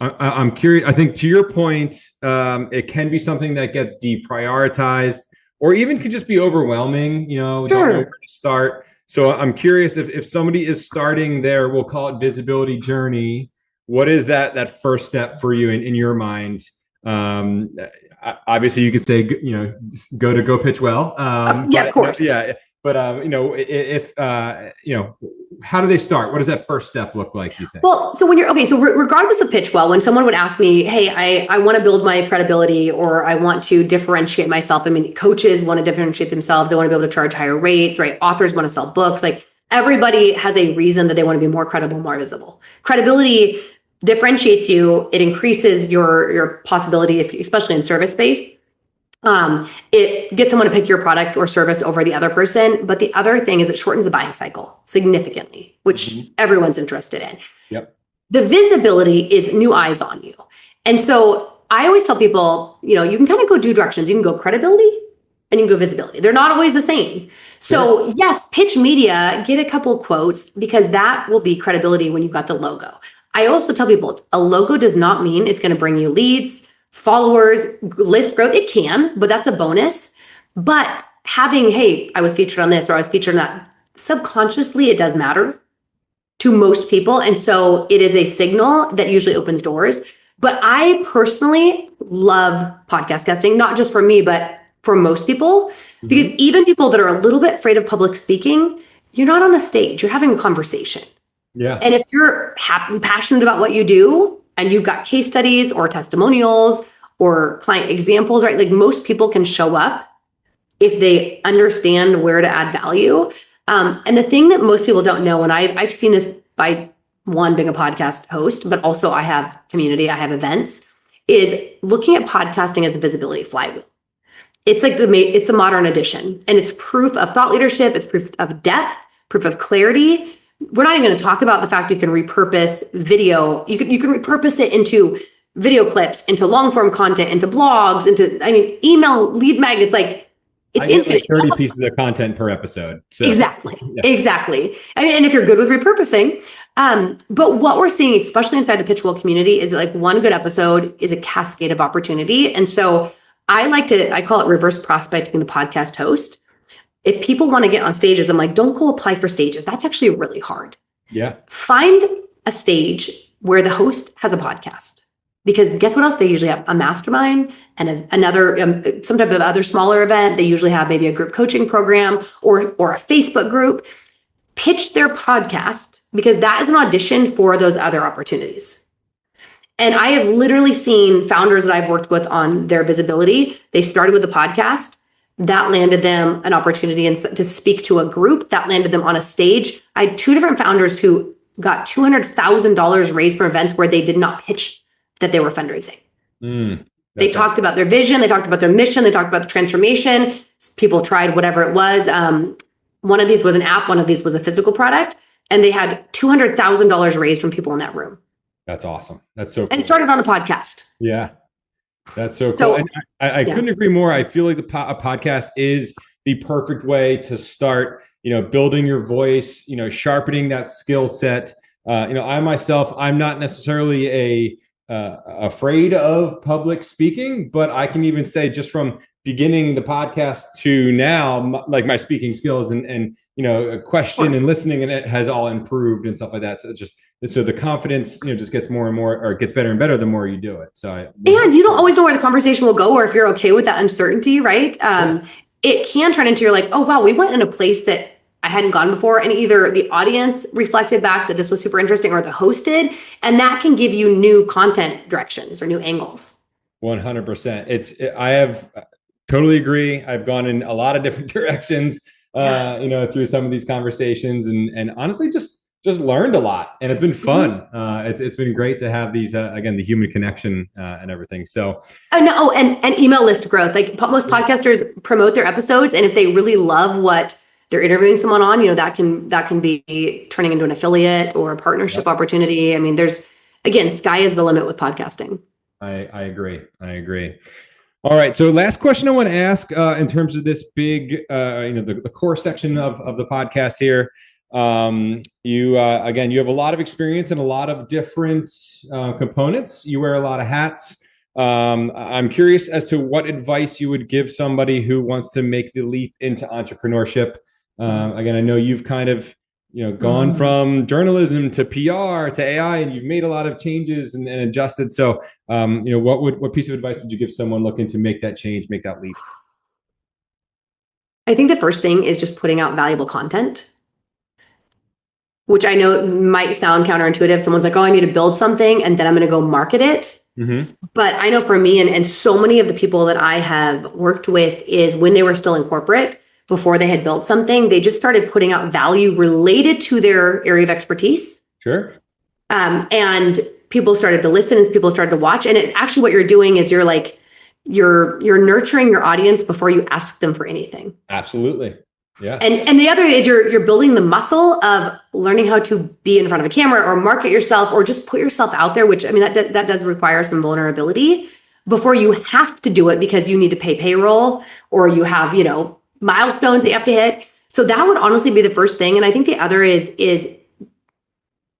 I'm curious. I think to your point, it can be something that gets deprioritized or even could just be overwhelming, don't know where to start. So I'm curious if somebody is starting their, we'll call it visibility journey, what is that first step for you in your mind? Obviously you could say, go to PitchWell. Of course. Yeah. But, how do they start? What does that first step look like, you think? Well, so regardless of PitchWell, when someone would ask me, hey, I want to build my credibility or I want to differentiate myself. I mean, coaches want to differentiate themselves. They want to be able to charge higher rates, right? Authors want to sell books. Like everybody has a reason that they want to be more credible, more visible. Credibility differentiates you. It increases your possibility, especially in service space. It gets someone to pick your product or service over the other person. But the other thing is it shortens the buying cycle significantly, which everyone's interested in. Yep. The visibility is new eyes on you. And so I always tell people, you can kind of go 2 directions. You can go credibility and you can go visibility. They're not always the same. So yes, pitch media, get a couple quotes because that will be credibility when you've got the logo. I also tell people a logo does not mean it's going to bring you leads, followers, list growth. It can, but that's a bonus. But having, hey, I was featured on this or I was featured on that, subconsciously, it does matter to most people. And so it is a signal that usually opens doors. But I personally love podcast guesting, not just for me, but for most people, because even people that are a little bit afraid of public speaking, you're not on a stage, you're having a conversation. Yeah. And if you're passionate about what you do and you've got case studies or testimonials or client examples, right? Like most people can show up if they understand where to add value. And the thing that most people don't know, and I've seen this by one being a podcast host, but also I have community, I have events, is looking at podcasting as a visibility flywheel. It's like it's a modern edition, and it's proof of thought leadership. It's proof of depth, proof of clarity. We're not even going to talk about the fact you can repurpose video. You can repurpose it into video clips, into long form content, into blogs, email lead magnets. Like it's infinite. Like 30 pieces of content per episode. So, exactly. Yeah. Exactly. And if you're good with repurposing, but what we're seeing, especially inside the PitchWell community, is that like one good episode is a cascade of opportunity. And so I call it reverse prospecting the podcast host. If people want to get on stages, I'm like, don't go apply for stages. That's actually really hard. Yeah. Find a stage where the host has a podcast. Because guess what else? They usually have a mastermind and another, some type of other smaller event. They usually have maybe a group coaching program or a Facebook group. Pitch their podcast, because that is an audition for those other opportunities. And I have literally seen founders that I've worked with on their visibility. They started with a podcast that landed them an opportunity to speak to a group that landed them on a stage. I had 2 different founders who got $200,000 raised from events where they did not pitch that they were fundraising. They talked about their vision. They talked about their mission. They talked about the transformation. People tried whatever it was. One of these was an app. One of these was a physical product. And they had $200,000 raised from people in that room. That's awesome. That's so cool. And it started on a podcast. Yeah. That's so cool. And I couldn't agree more. I feel like a podcast is the perfect way to start, building your voice, sharpening that skill set. I myself, I'm not necessarily afraid of public speaking, but I can even say just from beginning the podcast to now, like my speaking skills and a question and listening, and it has all improved and stuff like that. So the confidence, just gets more and more, or gets better and better the more you do it. And you don't always know where the conversation will go, or if you're okay with that uncertainty, right? It can turn into, you're like, oh wow, we went in a place that I hadn't gone before, and either the audience reflected back that this was super interesting, or the host did, and that can give you new content directions or new angles. 100%. I have totally agree. I've gone in a lot of different directions, through some of these conversations, and honestly, just learned a lot, and it's been fun. It's been great to have these again, the human connection and everything. So and email list growth. Like most podcasters promote their episodes, and if they really love what they're interviewing someone on, that can be turning into an affiliate or a partnership opportunity. I mean, sky is the limit with podcasting. I agree. All right. So last question I want to ask in terms of this big, the core section of the podcast here. You have a lot of experience in a lot of different components. You wear a lot of hats. I'm curious as to what advice you would give somebody who wants to make the leap into entrepreneurship. Again, I know you've kind of, gone from journalism to PR to AI, and you've made a lot of changes and adjusted. So, what piece of advice would you give someone looking to make that change, make that leap? I think the first thing is just putting out valuable content, which I know might sound counterintuitive. Someone's like, oh, I need to build something and then I'm going to go market it. Mm-hmm. But I know for me and so many of the people that I have worked with is when they were still in corporate, before they had built something, they just started putting out value related to their area of expertise. Sure. And people started to listen as people started to watch. And actually what you're doing is you're nurturing your audience before you ask them for anything. Absolutely. Yeah. And the other is you're building the muscle of learning how to be in front of a camera or market yourself or just put yourself out there, which that does require some vulnerability before you have to do it because you need to pay payroll or you have, milestones that you have to hit. So that would honestly be the first thing. And I think the other is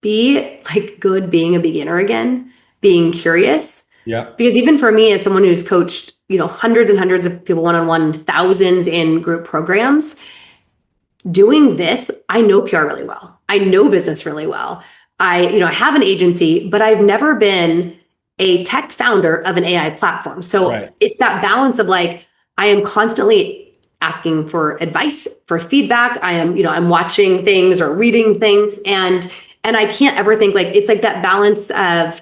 be good being a beginner again, being curious. Yeah. Because even for me, as someone who's coached, hundreds and hundreds of people one-on-one, thousands in group programs, doing this, I know PR really well. I know business really well. I have an agency, but I've never been a tech founder of an AI platform. So It's that balance of I am constantly asking for advice, for feedback. I am, I'm watching things or reading things and I can't ever think it's that balance of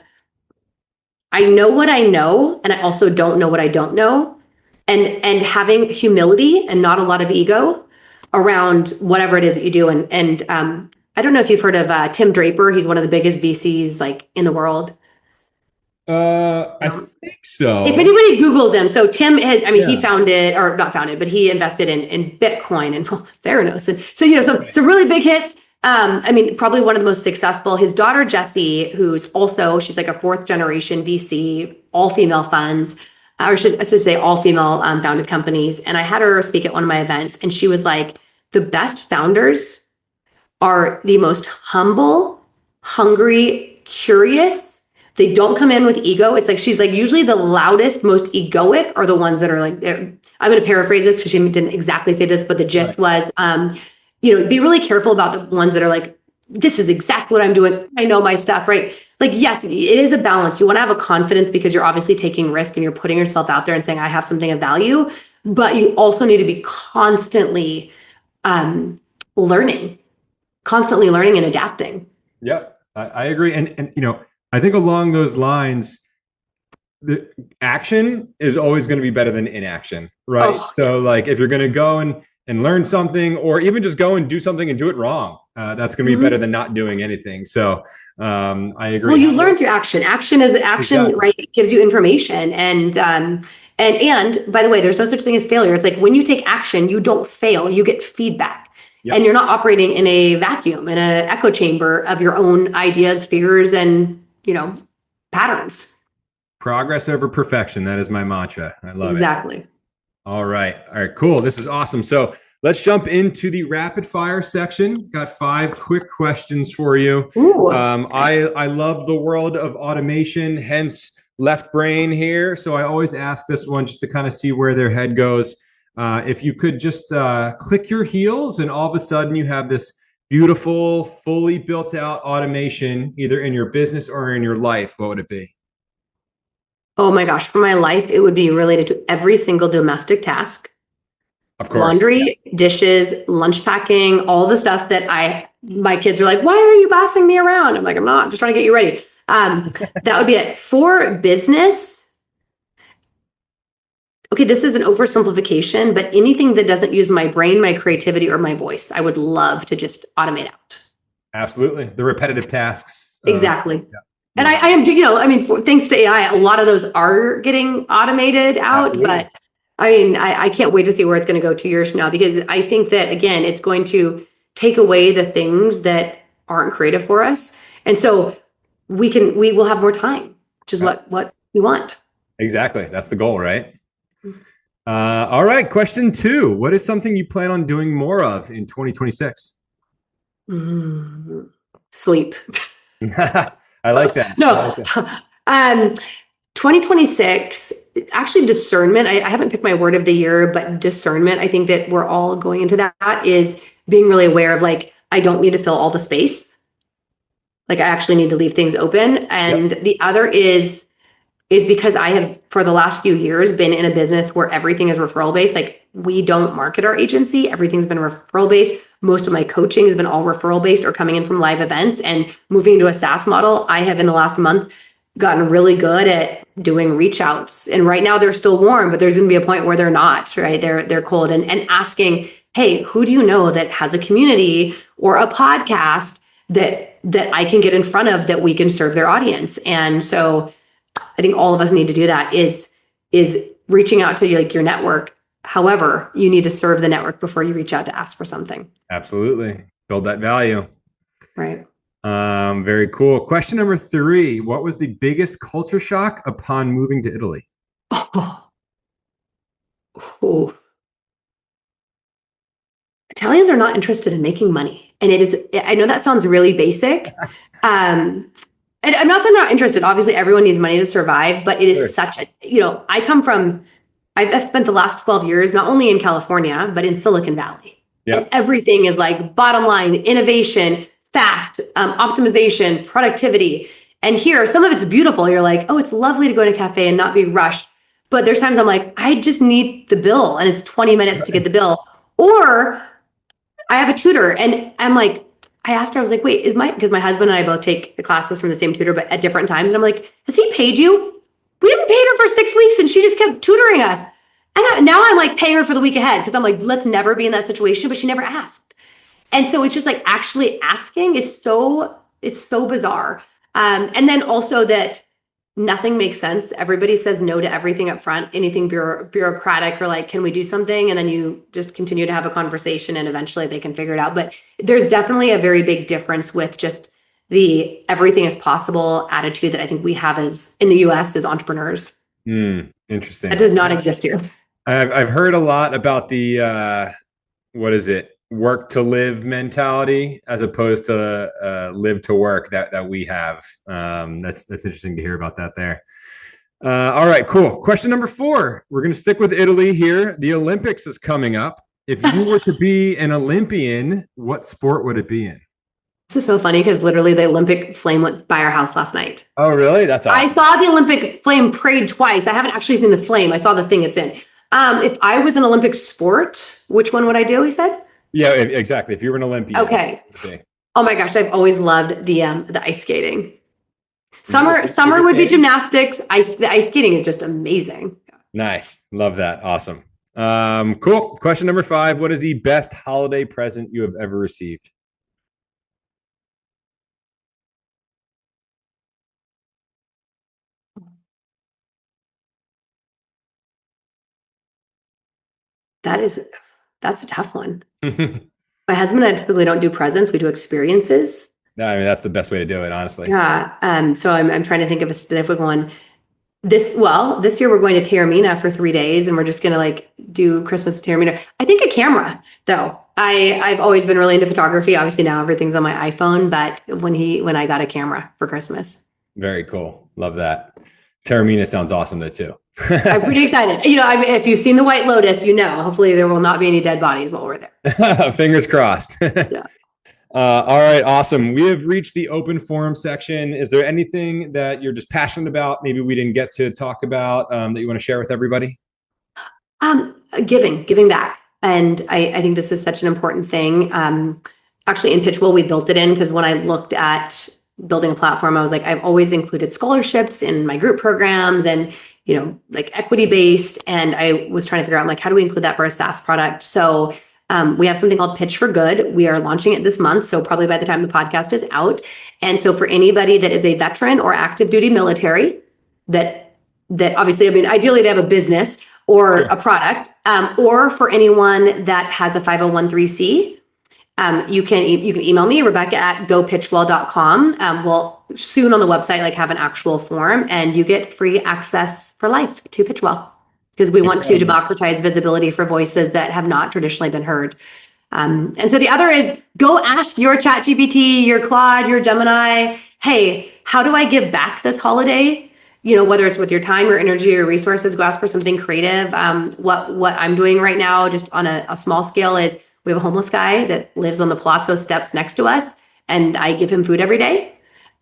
I know what I know and I also don't know what I don't know and having humility and not a lot of ego around whatever it is that you do. And I don't know if you've heard of Tim Draper. He's one of the biggest VCs in the world. I think So if anybody Googles him, so Tim has, I mean, he Yeah. founded, or not founded, but he invested in Bitcoin and Theranos. And so, you know, some really big hits. I mean, probably one of the most successful. His daughter, Jessie, who's also, she's like a fourth generation VC, all female funds, or I should say all female founded companies. And I had her speak at one of my events, and she was like, the best founders are the most humble, hungry, curious. They don't come in with ego. It's like, she's like, usually the loudest, most egoic are the ones that are like, I'm going to paraphrase this because she didn't exactly say this, but the gist was, you know, be really careful about the ones that are like, this is exactly what I'm doing. I know my stuff, right? Like, yes, it is a balance. You want to have a confidence because you're obviously taking risk and you're putting yourself out there and saying, I have something of value, but you also need to be constantly learning and adapting. Yep, I agree. And you know, I think along those lines, the action is always going to be better than inaction, right? Oh. So like if you're going to go and learn something, or even just go and do something and do it wrong, that's going to be better than not doing anything. So I agree. Well, you learn through action. Action is action, Exactly. right? It gives you information. And by the way, there's no such thing as failure. It's like when you take action, you don't fail, you get feedback. Yep. And you're not operating in a vacuum, in an echo chamber of your own ideas, fears, and, you know, patterns. Progress over perfection. That is my mantra. I love it. Exactly. All right, cool. This is awesome. So let's jump into the rapid fire section. Got 5 quick questions for you. Ooh. I love the world of automation, hence left brain here. So I always ask this one just to kind of see where their head goes. If you could just click your heels and all of a sudden you have this beautiful, fully built out automation, either in your business or in your life, what would it be? Oh my gosh. For my life, it would be related to every single domestic task. Of course. Laundry, dishes, lunch packing, all the stuff that my kids are like, why are you bossing me around? I'm like, I'm not, just trying to get you ready. That would be it. For business, okay, this is an oversimplification, but anything that doesn't use my brain, my creativity, or my voice, I would love to just automate out. Absolutely. The repetitive tasks. Exactly. Yeah. And I am, you know, I mean, thanks to AI, a lot of those are getting automated out. Absolutely. But I mean, I can't wait to see where it's going to go 2 years from now, because I think that, again, it's going to take away the things that aren't creative for us. And so we will have more time, which is what we want. Exactly. That's the goal, right? All right. Question 2. What is something you plan on doing more of in 2026? Sleep. I like that. No. 2026, actually discernment. I haven't picked my word of the year, but discernment. I think that we're all going into that, is being really aware of like, I don't need to fill all the space. Like I actually need to leave things open. And the other is because I have, for the last few years, been in a business where everything is referral based. Like we don't market our agency. Everything's been referral based. Most of my coaching has been all referral based or coming in from live events. And moving into a SaaS model, I have in the last month gotten really good at doing reach outs. And right now they're still warm, but there's going to be a point where they're not, right? They're cold, and asking, hey, who do you know that has a community or a podcast that I can get in front of that we can serve their audience? And so I think all of us need to do that, is reaching out to like your network. However, you need to serve the network before you reach out to ask for something. Absolutely. Build that value. Right. Very cool. Question number 3. What was the biggest culture shock upon moving to Italy? Oh. Italians are not interested in making money. And it is, I know that sounds really basic. And I'm not saying they're not interested. Obviously, everyone needs money to survive, but it is such a, you know, I've spent the last 12 years, not only in California, but in Silicon Valley. And everything is like bottom line, innovation, fast, optimization, productivity. And here, some of it's beautiful. You're like, oh, it's lovely to go to a cafe and not be rushed. But there's times I'm like, I just need the bill, and it's 20 minutes to get the bill. Or I have a tutor, and I'm like, I asked her, I was like, wait, because my husband and I both take the classes from the same tutor, but at different times. And I'm like, has he paid you? We haven't paid her for 6 weeks, and she just kept tutoring us. And now I'm like paying her for the week ahead, because I'm like, let's never be in that situation, but she never asked. And so it's just like actually asking is it's so bizarre. And then also that nothing makes sense. Everybody says no to everything up front, anything bureaucratic or like, can we do something? And then you just continue to have a conversation and eventually they can figure it out. But there's definitely a very big difference with just the everything is possible attitude that I think we have as in the US as entrepreneurs. Interesting. That does not exist here. I've heard a lot about the, what is it? Work to live mentality as opposed to live to work that we have. That's interesting to hear about that there. All right, cool. Question number 4. We're going to stick with Italy here. The Olympics is coming up. If you were to be an Olympian, what sport would it be in? This is so funny because literally the Olympic flame went by our house last night. Oh, really? That's awesome. I saw the Olympic flame parade twice. I haven't actually seen the flame. I saw the thing it's in. If I was an Olympic sport, which one would I do, you said? Yeah, exactly. If you were an Olympian. Okay. Oh my gosh, I've always loved the ice skating. Summer would be gymnastics. The ice skating is just amazing. Nice. Love that. Awesome. Cool. Question number 5. What is the best holiday present you have ever received? That's a tough one. My husband and I typically don't do presents. We do experiences. No, I mean, that's the best way to do it, honestly. Yeah. So I'm trying to think of a specific one. This year we're going to Taormina for 3 days and we're just going to like do Christmas at Taormina. I think a camera though. I've always been really into photography. Obviously now everything's on my iPhone, but when I got a camera for Christmas. Very cool. Love that. Taormina sounds awesome though too. I'm pretty excited. If you've seen the White Lotus, hopefully there will not be any dead bodies while we're there. Fingers crossed. Yeah. All right. Awesome. We have reached the open forum section. Is there anything that you're just passionate about? Maybe we didn't get to talk about that you want to share with everybody? Giving back. And I think this is such an important thing. Actually in PitchWell, we built it in because when I looked at building a platform, I was like, I've always included scholarships in my group programs and, like equity based. And I was trying to figure out like, how do we include that for a SaaS product? So we have something called Pitch for Good. We are launching it this month. So probably by the time the podcast is out. And so for anybody that is a veteran or active duty military that obviously, ideally they have a business or a product, or for anyone that has a 501(c)(3), you can email me, Rebecca at gopitchwell.com. We'll soon on the website have an actual form and you get free access for life to PitchWell because we want to democratize visibility for voices that have not traditionally been heard. And so the other is go ask your ChatGPT, your Claude, your Gemini, hey, how do I give back this holiday? Whether it's with your time, your energy, or resources, go ask for something creative. What I'm doing right now, just on a small scale, is we have a homeless guy that lives on the Palazzo steps next to us, and I give him food every day.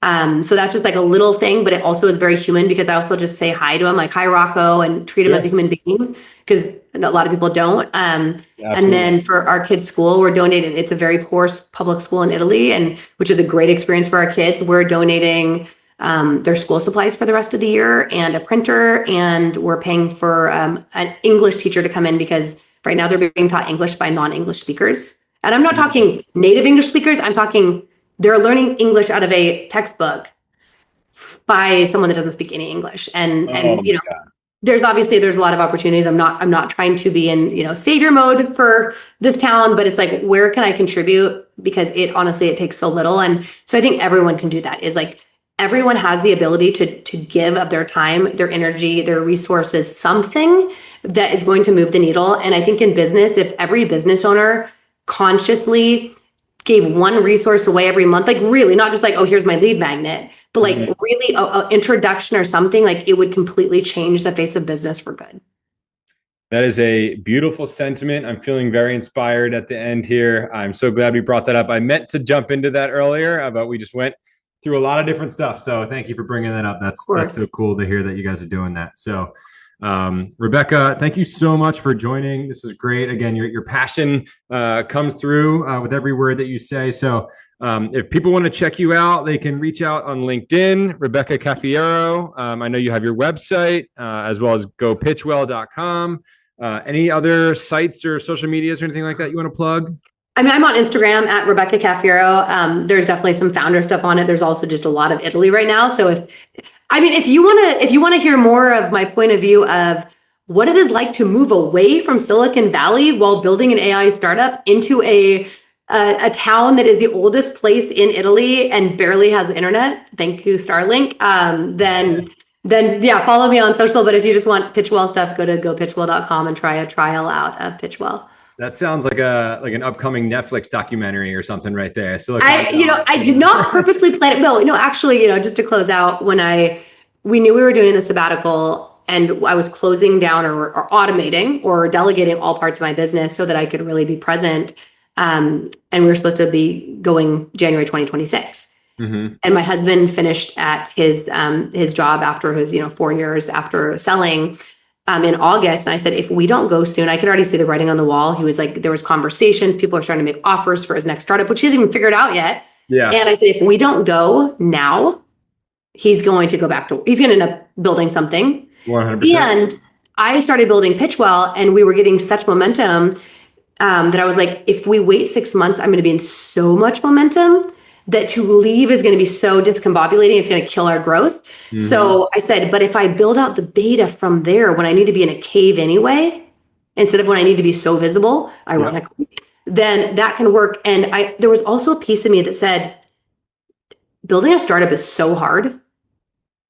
So that's just like a little thing, but it also is very human because I also just say hi to him, like, hi, Rocco, and treat him as a human being because a lot of people don't. And then for our kids' school, we're donating. It's a very poor public school in Italy, and which is a great experience for our kids. We're donating their school supplies for the rest of the year and a printer, and we're paying for an English teacher to come in because right now they're being taught English by non-English speakers. And I'm not talking native English speakers. I'm talking they're learning English out of a textbook by someone that doesn't speak any English. And there's a lot of opportunities. I'm not trying to be in, savior mode for this town, but it's like, where can I contribute? Because it takes so little. And so I think everyone can do that. Is like, everyone has the ability to give of their time, their energy, their resources, something that is going to move the needle. And I think in business, if every business owner consciously gave one resource away every month, like really not just like, oh, here's my lead magnet, but like really a introduction or something, like it would completely change the face of business for good. That is a beautiful sentiment. I'm feeling very inspired at the end here. I'm so glad we brought that up. I meant to jump into that earlier, but we just went through a lot of different stuff. So thank you for bringing that up. That's so cool to hear that you guys are doing that. So Rebecca, thank you so much for joining. This is great. Again, your passion comes through with every word that you say. So if people want to check you out, they can reach out on LinkedIn, Rebecca Cafiero. I know you have your website as well as gopitchwell.com. Any other sites or social medias or anything like that you want to plug? I'm on Instagram at Rebecca Cafiero. There's definitely some founder stuff on it. There's also just a lot of Italy right now. So if I mean, if you want to hear more of my point of view of what it is like to move away from Silicon Valley while building an AI startup into a town that is the oldest place in Italy and barely has internet, thank you, Starlink, then yeah, follow me on social. But if you just want PitchWell stuff, go to gopitchwell.com and try a trial out of PitchWell. That sounds like an upcoming Netflix documentary or something right there. So I did not purposely plan it. No, actually, just to close out, when we knew we were doing the sabbatical and I was closing down or automating or delegating all parts of my business so that I could really be present. And we were supposed to be going January 2026. Mm-hmm. And my husband finished at his job after his 4 years after selling. In August. And I said, if we don't go soon, I could already see the writing on the wall. He was like, there was conversations. People are starting to make offers for his next startup, which he hasn't even figured out yet. Yeah. And I said, if we don't go now, he's going to end up building something. 100%. And I started building PitchWell and we were getting such momentum that I was like, if we wait 6 months, I'm going to be in so much momentum that to leave is going to be so discombobulating. It's going to kill our growth. Mm-hmm. So I said, but if I build out the beta from there, when I need to be in a cave anyway, instead of when I need to be so visible, ironically, then that can work. And there was also a piece of me that said, building a startup is so hard.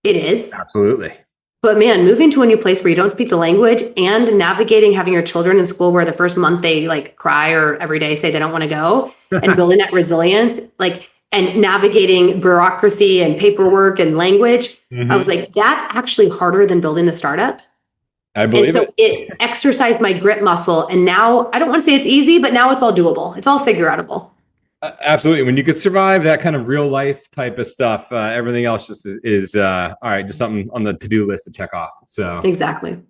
It is. Absolutely. But man, moving to a new place where you don't speak the language and navigating having your children in school where the first month they like cry or every day say they don't want to go and building that resilience, and navigating bureaucracy and paperwork and language. Mm-hmm. I was like, that's actually harder than building the startup. I believe it. It exercised my grit muscle. And now I don't want to say it's easy, but now it's all doable. It's all figure outable. Absolutely. When you could survive that kind of real life type of stuff, everything else just is all right, just something on the to-do list to check off. So exactly.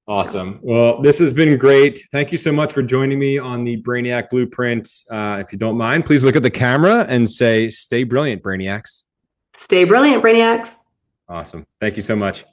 Awesome. Well, this has been great. Thank you so much for joining me on the Brainiac Blueprint. If you don't mind, please look at the camera and say, stay brilliant, Brainiacs. Stay brilliant, Brainiacs. Awesome. Thank you so much.